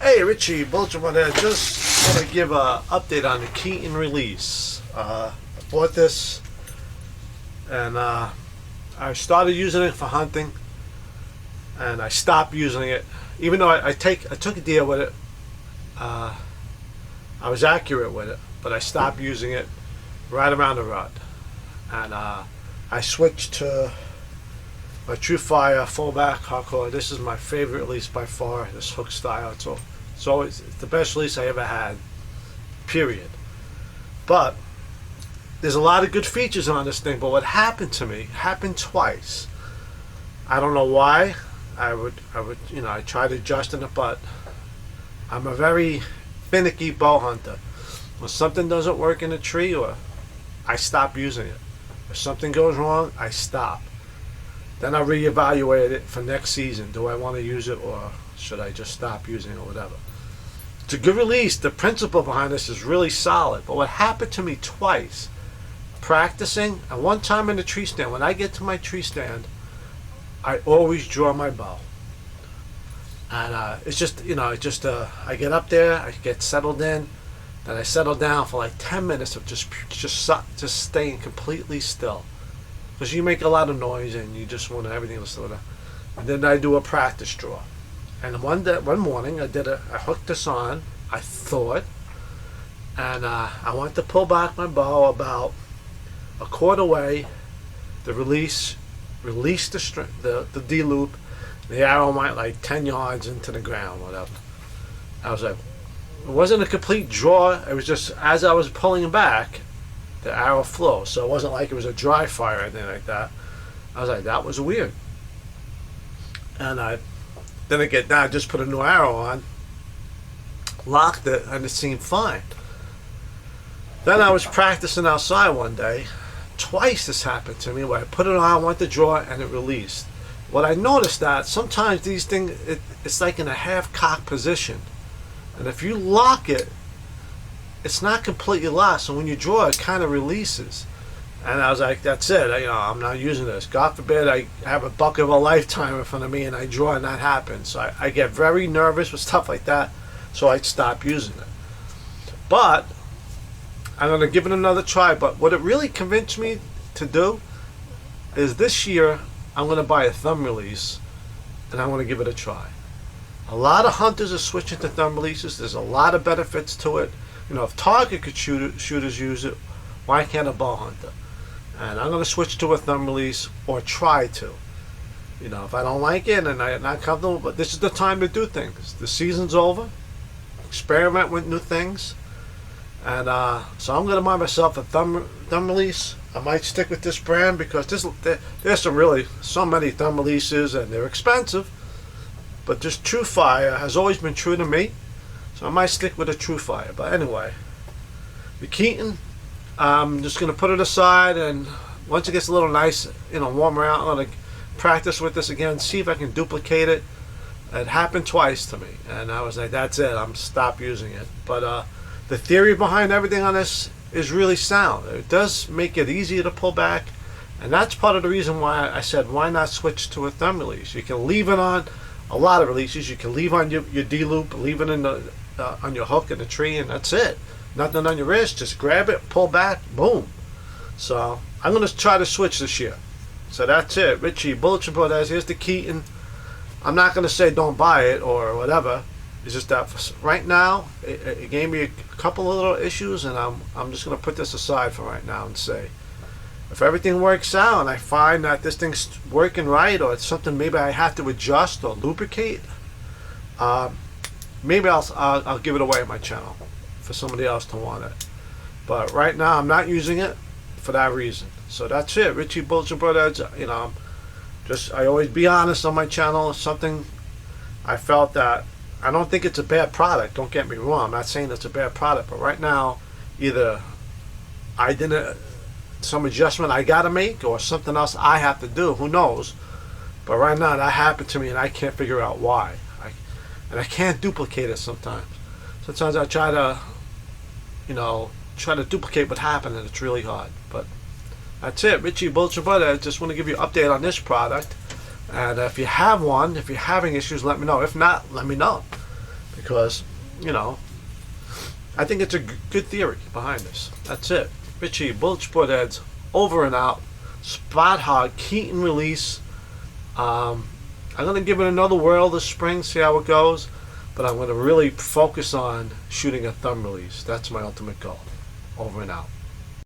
Hey, Richie, Bulletin there. Just want to give an update on the Keeton release. I bought this and I started using it for hunting, and I stopped using it. Even though I took a deal with it, I was accurate with it, but I stopped using it right around the rut, and I switched to my True Fire fullback hardcore. This is my favorite release by far. This hook style. It's always the best release I ever had. Period. But there's a lot of good features on this thing. But what happened to me happened twice. I don't know why. I tried adjusting it, but I'm a very finicky bow hunter. When something doesn't work in a tree, or I stop using it. If something goes wrong, I stop. Then I reevaluate it for next season. Do I want to use it, or should I just stop using it, or whatever? It's a good release. The principle behind this is really solid. But what happened to me twice, practicing, and one time in the tree stand, when I get to my tree stand, I always draw my bow. And it's just, I get up there, I get settled in, then I settle down for like 10 minutes of just staying completely still. Because you make a lot of noise and you just want everything to slow down. And then I do a practice draw. And one morning I hooked this on, I thought, and I went to pull back my bow about a quarter way, release the D loop, the arrow went like 10 yards into the ground, whatever. I was like, it wasn't a complete draw, it was just as I was pulling back, the arrow flew. So it wasn't like it was a dry fire or anything like that. I was like, that was weird. And I just put a new arrow on, locked it, and it seemed fine. Then I was practicing outside one day. Twice this happened to me, where I put it on, went to draw, and it released. What I noticed that sometimes these things, it's like in a half-cock position. And if you lock it, it's not completely locked. So when you draw, it kind of releases. And I was like, that's it. I'm not using this. God forbid I have a buck of a lifetime in front of me and I draw and that happens. So I get very nervous with stuff like that. So I stop using it. But I'm going to give it another try. But what it really convinced me to do is this year I'm going to buy a thumb release and I'm going to give it a try. A lot of hunters are switching to thumb releases. There's a lot of benefits to it. If target shooters use it, why can't a bow hunter? And I'm going to switch to a thumb release, or try to. If I don't like it and I'm not comfortable, but this is the time to do things. The season's over. Experiment with new things. And so I'm going to buy myself a thumb release. I might stick with this brand because there's so many thumb releases and they're expensive. But this True Fire has always been true to me. So I might stick with a True Fire. But anyway, the Keeton, I'm just going to put it aside, and once it gets a little nice, warmer out, I'm going to practice with this again, see if I can duplicate it. It happened twice to me, and I was like, that's it, I'm stop using it. But the theory behind everything on this is really sound. It does make it easier to pull back, and that's part of the reason why I said, why not switch to a thumb release? You can leave it on a lot of releases. You can leave on your D-loop, leave it on your hook in the tree, and that's it. Nothing on your wrist, just grab it, pull back, boom. So I'm going to try to switch this year. So that's it. Richie, Bulletin Board, here's the Keeton. I'm not going to say don't buy it or whatever. It's just that right now, it gave me a couple of little issues, and I'm just going to put this aside for right now and say, if everything works out and I find that this thing's working right, or it's something maybe I have to adjust or lubricate, maybe I'll give it away on my channel for somebody else to want it. But right now I'm not using it for that reason. So that's it. Richie Bulletin Brothers. I always be honest on my channel. It's something I felt that I don't think it's a bad product. Don't get me wrong. I'm not saying it's a bad product, but right now either some adjustment I gotta make, or something else I have to do. Who knows? But right now that happened to me and I can't figure out why. And I can't duplicate it sometimes. Sometimes I try to duplicate what happened, and it's really hard. But that's it. Richie Bulletin Brother. I just want to give you an update on this product. And if you have one, if you're having issues, let me know. If not, let me know. because, you know, I think it's a good theory behind this. That's it. Richie, Bullet Sport Heads, over and out. Spott Hogg, Keeton release. I'm going to give it another whirl this spring, see how it goes. But I'm going to really focus on shooting a thumb release. That's my ultimate goal. Over and out.